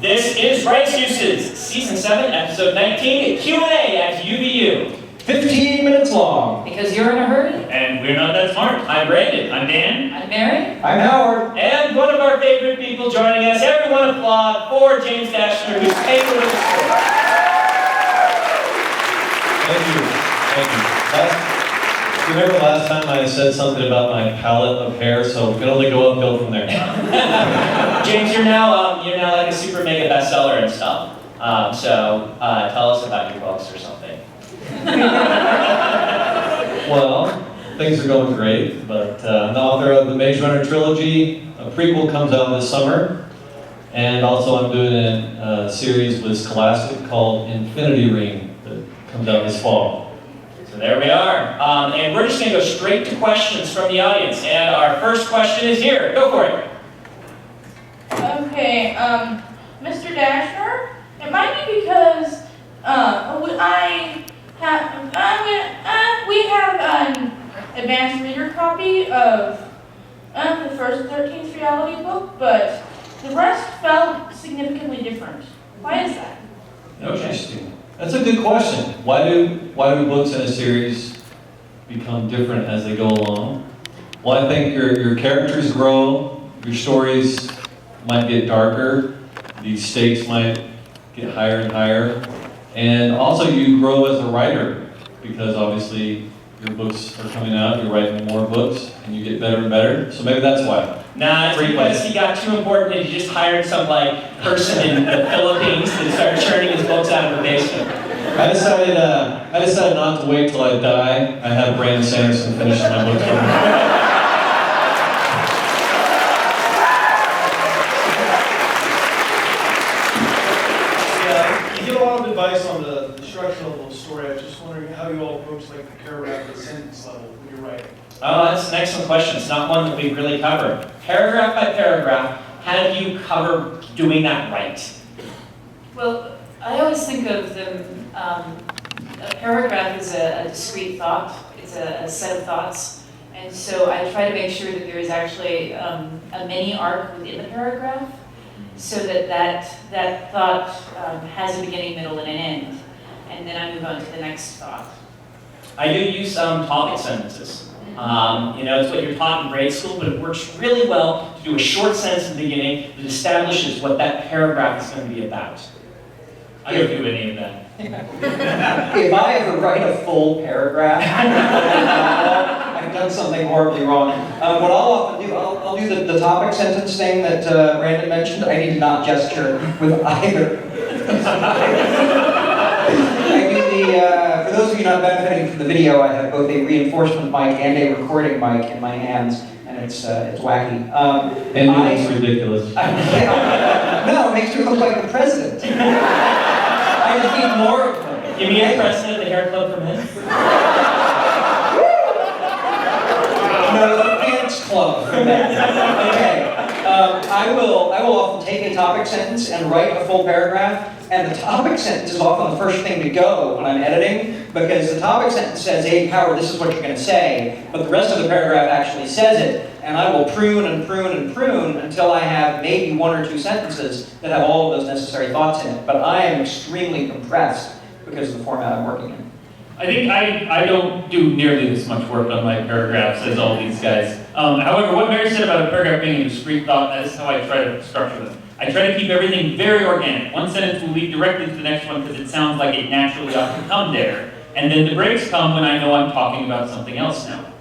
This is Rights Uses, Season 7, Episode 19, Q&A at UVU. 15 minutes long. Because you're in a hurry. And we're not that smart. I'm Brandon. I'm Dan. I'm Mary. I'm Howard. And one of our favorite people joining us. Everyone applaud for James Dashner, who's Taylor with the score. Thank you. You remember last time I said something about my palette of hair, so we can only go uphill from there. James, you're now like a super mega bestseller and stuff. So tell us about your books or something. Well, things are going great, but I'm the author of the Maze Runner trilogy. A prequel comes out this summer, and also I'm doing a series with Scholastic called Infinity Ring that comes out this fall. So there we are. And we're just going to go straight to questions from the audience. And our first question is here. Go for it. Okay, Mr. Dashner, it might be because we have an advanced reader copy of the first 13th reality book, but the rest felt significantly different. Why is that? Interesting. That's a good question. Why do books in a series become different as they go along? Well, I think your characters grow, your stories might get darker, the stakes might get higher and higher, and also you grow as a writer because obviously your books are coming out, you're writing more books, and you get better and better. So maybe that's why. Nah, it's because he got too important and he just hired some person in the Philippines to start churning his books out of the basement. I decided not to wait till I die. I have Brandon Sanderson finish my books for me. You give a lot of advice on the structure of the story. I was just wondering how you all approach the paragraph or sentence level when you're writing. Oh, that's an excellent question. It's not one that we really cover. Paragraph by paragraph, how do you cover doing that right? Well, I always think of them, a paragraph is a discrete thought. It's a set of thoughts. And so I try to make sure that there is actually a mini arc within the paragraph so that thought has a beginning, middle, and an end. And then I move on to the next thought. I do use topic sentences. It's what you're taught in grade school, but it works really well to do a short sentence in the beginning that establishes what that paragraph is going to be about. I don't do any of that. If I ever write a full paragraph, I've done something horribly wrong. What I'll often do, I'll do the topic sentence thing that Brandon mentioned. I need to not gesture with either. For those of you not benefiting from the video, I have both a reinforcement mic and a recording mic in my hands, and it's wacky. And it's ridiculous. No, it makes me look like the president. I just need more of them. Give me a president of the hair club for men. No, the pants club for men. Okay. I will often take a topic sentence and write a full paragraph. And the topic sentence is often the first thing to go when I'm editing, because the topic sentence says, hey, Howard, this is what you're going to say, but the rest of the paragraph actually says it, and I will prune and prune and prune until I have maybe one or two sentences that have all of those necessary thoughts in it. But I am extremely compressed because of the format I'm working in. I think I don't do nearly as much work on my paragraphs as all these guys. However, what Mary said about a paragraph being a discrete thought, that is how I try to structure them. I try to keep everything very organic. One sentence will lead directly to the next one because it sounds like it naturally ought to come there. And then the breaks come when I know I'm talking about something else now.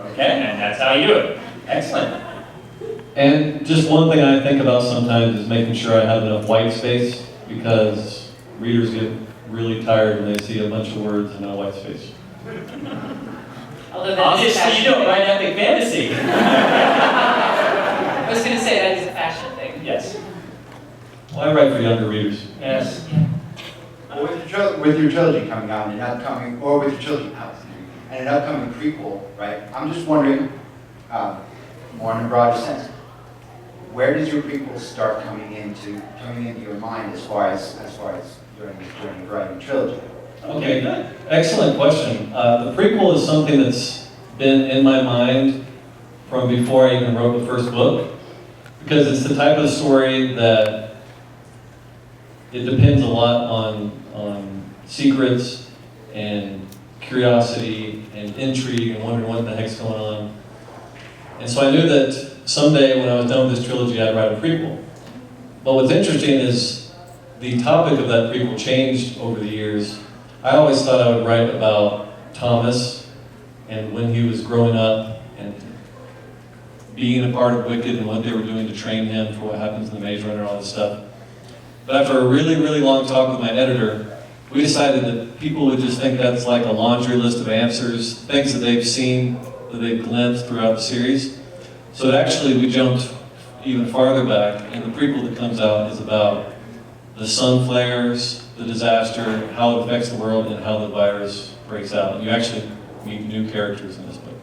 Okay, and that's how you do it. Excellent. And just one thing I think about sometimes is making sure I have enough white space, because readers get really tired when they see a bunch of words and no white space. Although Obviously, you don't write epic fantasy. I was going to say that is a fashion thing. Yes. Well, I write for younger readers. Yes. Well, with your trilogy coming out and an upcoming, or with your trilogy out and an upcoming prequel, right? I'm just wondering, more in a broader sense, where does your prequel start coming into your mind as far as during this journey of writing a trilogy? Okay, excellent question. The prequel is something that's been in my mind from before I even wrote the first book, because it's the type of story that it depends a lot on secrets and curiosity and intrigue and wondering what the heck's going on. And so I knew that someday when I was done with this trilogy, I'd write a prequel. But what's interesting is the topic of that prequel changed over the years. I always thought I would write about Thomas and when he was growing up and being a part of Wicked and what they were doing to train him for what happens in the Maze Runner and all this stuff. But after a really, really long talk with my editor, we decided that people would just think that's like a laundry list of answers, things that they've seen, that they've glimpsed throughout the series. So that actually we jumped even farther back, and the prequel that comes out is about the sun flares, the disaster, how it affects the world, and how the virus breaks out. And you actually meet new characters in this book.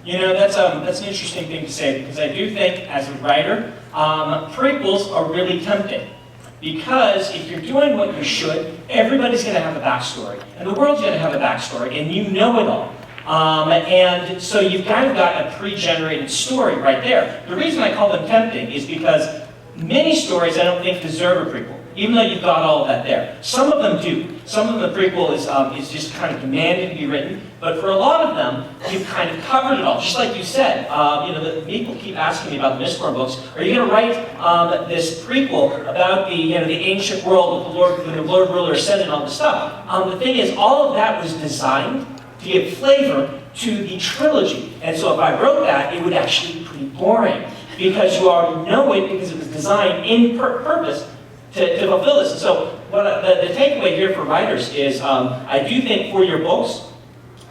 You know, that's an interesting thing to say, because I do think, as a writer, prequels are really tempting. Because if you're doing what you should, everybody's going to have a backstory. And the world's going to have a backstory, and you know it all. And so you've kind of got a pre-generated story right there. The reason I call them tempting is because many stories I don't think deserve a prequel, even though you've got all of that there. Some of them do. Some of them the prequel is just kind of demanded to be written, but for a lot of them, you've kind of covered it all. Just like you said, the people keep asking me about the Mistborn books. Are you going to write this prequel about the ancient world with the Lord Ruler ascended and all this stuff? The thing is, all of that was designed to give flavor to the trilogy. And so if I wrote that, it would actually be pretty boring, because you already know it, because it was designed in purpose to fulfill this. And so what the takeaway here for writers is, I do think for your books,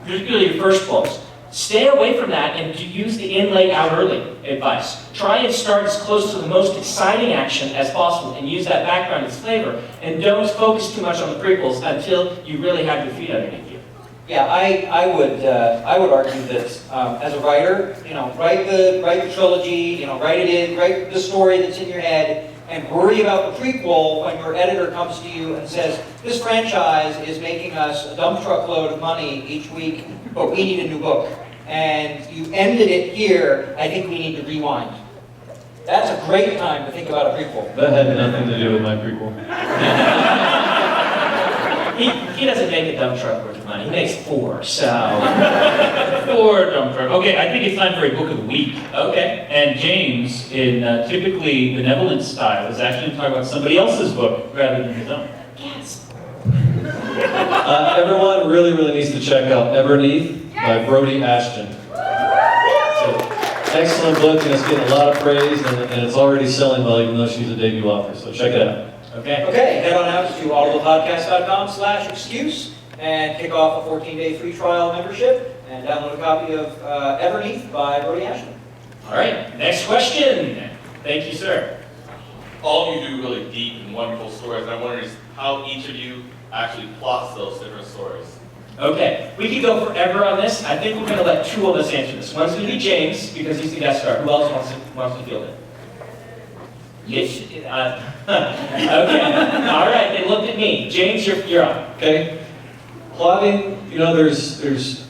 particularly your first books, stay away from that and to use the in late out early advice. Try and start as close to the most exciting action as possible and use that background as flavor, and don't focus too much on the prequels until you really have your feet underneath you. Yeah, I would argue that as a writer, write the trilogy, write it in, write the story that's in your head, and worry about the prequel when your editor comes to you and says, this franchise is making us a dump truckload of money each week, but we need a new book. And you ended it here, I think we need to rewind. That's a great time to think about a prequel. That had nothing to do with my prequel. He doesn't make a dump truck worth of money. He makes 4, so... 4 dump truck. Okay, I think it's time for a book of the week. Okay. And James, in typically benevolent style, is actually going to talk about somebody else's book rather than his own. Yes. Everyone really, really needs to check out Everneath by Brody Ashton. It's an excellent book, and it's getting a lot of praise, and it's already selling well, even though she's a debut author, so check it out. Okay. Okay, head on out to audiblepodcast.com/excuse and kick off a 14-day free trial membership and download a copy of Everneath by Brody Ashton. All right, next question. Thank you, sir. All of you do really deep and wonderful stories. I wonder how each of you actually plots those different stories. Okay, we could go forever on this. I think we're going to let 2 of us answer this. One's going to be James, because he's the guest star. Who else wants to field it? You should do that. Okay, all right, they looked at me. James, you're on. Okay? Plotting, there's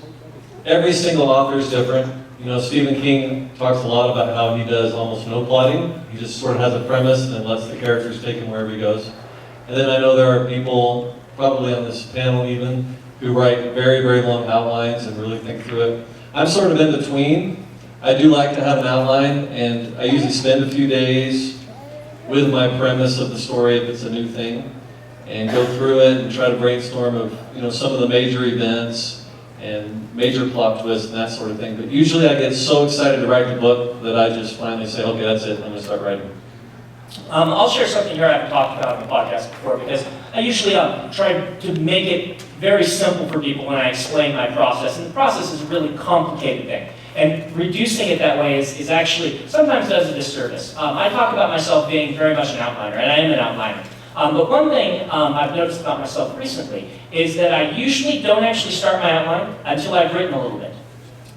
every single author is different. Stephen King talks a lot about how he does almost no plotting. He just sort of has a premise and then lets the characters take him wherever he goes. And then I know there are people, probably on this panel even, who write very, very long outlines and really think through it. I'm sort of in between. I do like to have an outline, and I usually spend a few days with my premise of the story if it's a new thing, and go through it and try to brainstorm of some of the major events and major plot twists and that sort of thing. But usually I get so excited to write the book that I just finally say, okay, that's it, I'm going to start writing. I'll share something here I haven't talked about on the podcast before, because I usually try to make it very simple for people when I explain my process, and the process is a really complicated thing. And reducing it that way is actually, sometimes does a disservice. I talk about myself being very much an outliner, and I am an outliner. But one thing I've noticed about myself recently is that I usually don't actually start my outline until I've written a little bit.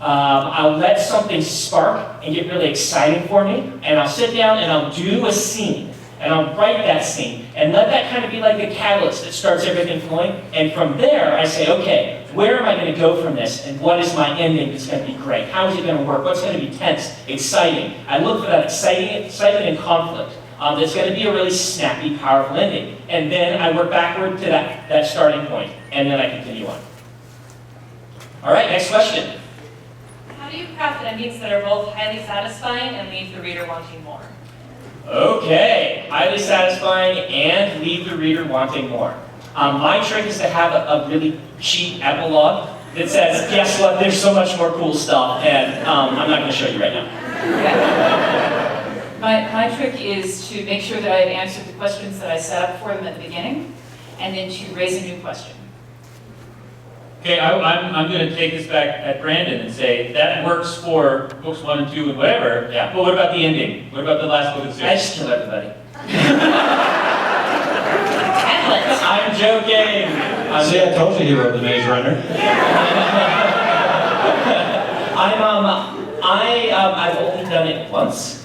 I'll let something spark and get really exciting for me, and I'll sit down and I'll do a scene, and I'll write that scene, and let that kind of be like the catalyst that starts everything flowing. And from there, I say, okay, where am I going to go from this, and what is my ending that's going to be great? How is it going to work? What's going to be tense, exciting? I look for that excitement and conflict. that's going to be a really snappy, powerful ending. And then I work backward to that starting point, and then I continue on. All right, next question. How do you craft endings that are both highly satisfying and leave the reader wanting more? Okay, highly satisfying and leave the reader wanting more. My trick is to have a really cheap epilogue that says, guess what, there's so much more cool stuff, and I'm not going to show you right now. My trick is to make sure that I've answered the questions that I set up for them at the beginning, and then to raise a new question. Okay, I'm going to take this back at Brandon and say that works for books 1 and 2 and whatever. Yeah. But what about the ending? What about the last book of the I series? just kill everybody. I'm joking. See, I told you he wrote the Maze Runner. I've only done it once.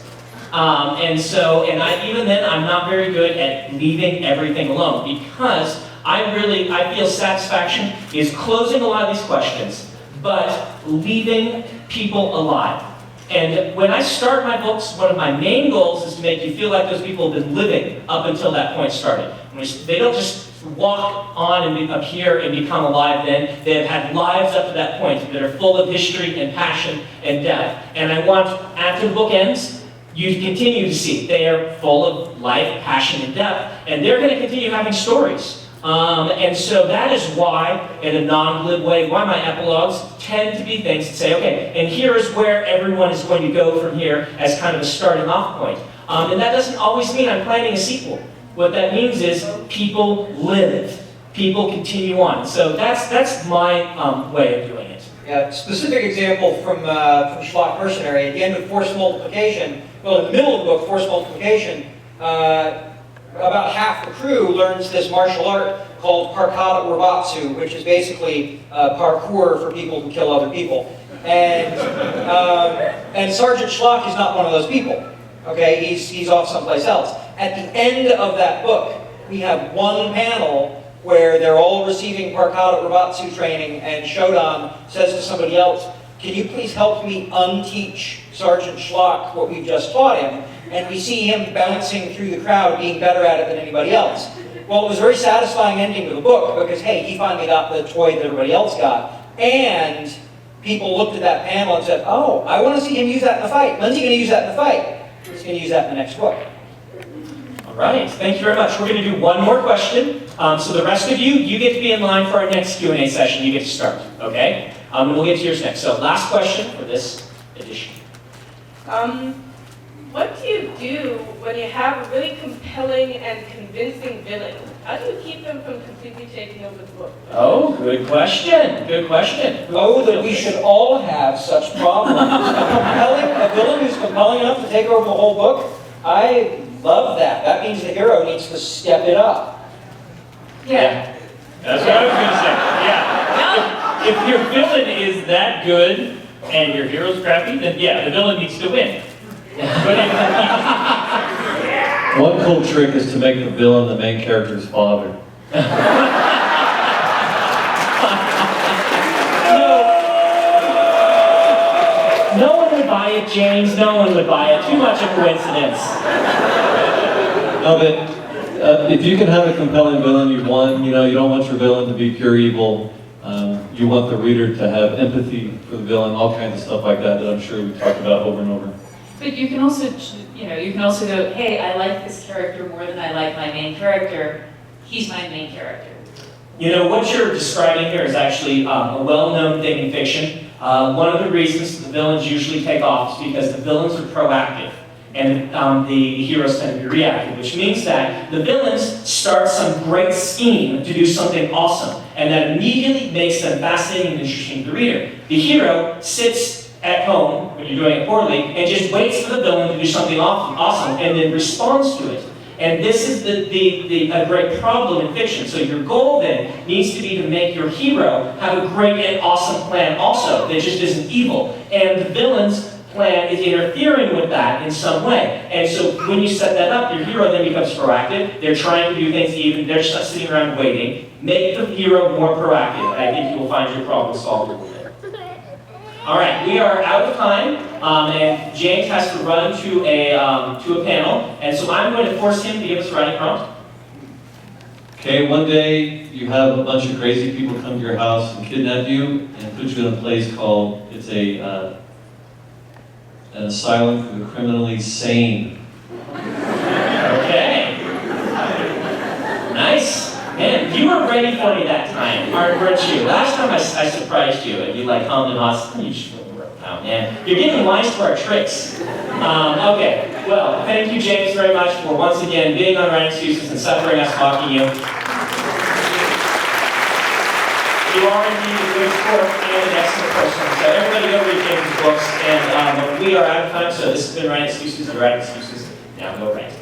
Even then, I'm not very good at leaving everything alone because I feel satisfaction is closing a lot of these questions, but leaving people alive. And when I start my books, one of my main goals is to make you feel like those people have been living up until that point started. They don't just walk on and appear and become alive then. They have had lives up to that point that are full of history and passion and depth. And I want, after the book ends, you continue to see they are full of life, passion, and depth. And they're going to continue having stories. And so that is why, in a non-glib way, why my epilogues tend to be things that say, okay, and here is where everyone is going to go from here as kind of a starting off point. And that doesn't always mean I'm planning a sequel. What that means is people live, people continue on. So that's my way of doing it. Yeah, specific example from Schlock Mercenary, at the end of Force Multiplication, well, in the middle of the book, Force Multiplication, about half the crew learns this martial art called Parkata Urbatsu, which is basically parkour for people who kill other people. And Sergeant Schlock is not one of those people. Okay, he's off someplace else. At the end of that book, we have one panel where they're all receiving Parkata Urbatsu training, and Shodan says to somebody else, "Can you please help me unteach Sergeant Schlock what we've just taught him?" And we see him bouncing through the crowd, being better at it than anybody else. Well, it was a very satisfying ending to the book because, hey, he finally got the toy that everybody else got. And people looked at that panel and said, oh, I want to see him use that in the fight. When's he going to use that in the fight? He's going to use that in the next book. All right, thank you very much. We're going to do one more question. So the rest of you get to be in line for our next Q&A session. You get to start, okay? And we'll get to yours next. So last question for this edition. What do you do when you have a really compelling and convincing villain? How do you keep them from completely taking over the book? Oh, good question. Good question. Oh, that we should all have such problems. A villain who's compelling enough to take over the whole book? I love that. That means the hero needs to step it up. Yeah. That's what I was going to say. Yeah. If your villain is that good and your hero's crappy, then yeah, the villain needs to win. But One cool trick is to make the villain the main character's father. No one would buy it, James. No one would buy it. Too much of a coincidence. No, but if you can have a compelling villain, you've won. You know, you don't want your villain to be pure evil. You want the reader to have empathy for the villain, all kinds of stuff like that I'm sure we talked about over and over. But you can also, go, hey, I like this character more than I like my main character. He's my main character. You know, what you're describing here is actually a well-known thing in fiction. One of the reasons the villains usually take off is because the villains are proactive and the heroes tend to be reactive, which means that the villains start some great scheme to do something awesome, and that immediately makes them fascinating and interesting to the reader. The hero sits at home when you're doing it poorly and just waits for the villain to do something awesome and then responds to it. And this is a great problem in fiction. So your goal then needs to be to make your hero have a great and awesome plan also that just isn't evil. And the villain's plan is interfering with that in some way. And so when you set that up, your hero then becomes proactive. They're trying to do things even, they're just not sitting around waiting. Make the hero more proactive. And I think you will find your problem solved there. All right, we are out of time, and James has to run to a panel, and so I'm going to force him to give us a writing prompt. Okay, one day you have a bunch of crazy people come to your house and kidnap you and put you in a place called, it's an asylum for the criminally sane. Okay. Nice. Man, you were ready for me that time, weren't you? Last time I surprised you, and you like hummed and hawed. You just really worked out, man. You're giving lines to our tricks. Okay, well, thank you, James, very much for once again being on Writing Excuses and suffering us mocking you. You are indeed a good sport and an excellent person. So everybody go read James' books, and we are out of time, so this has been Writing Excuses and Writing Excuses. Now go write.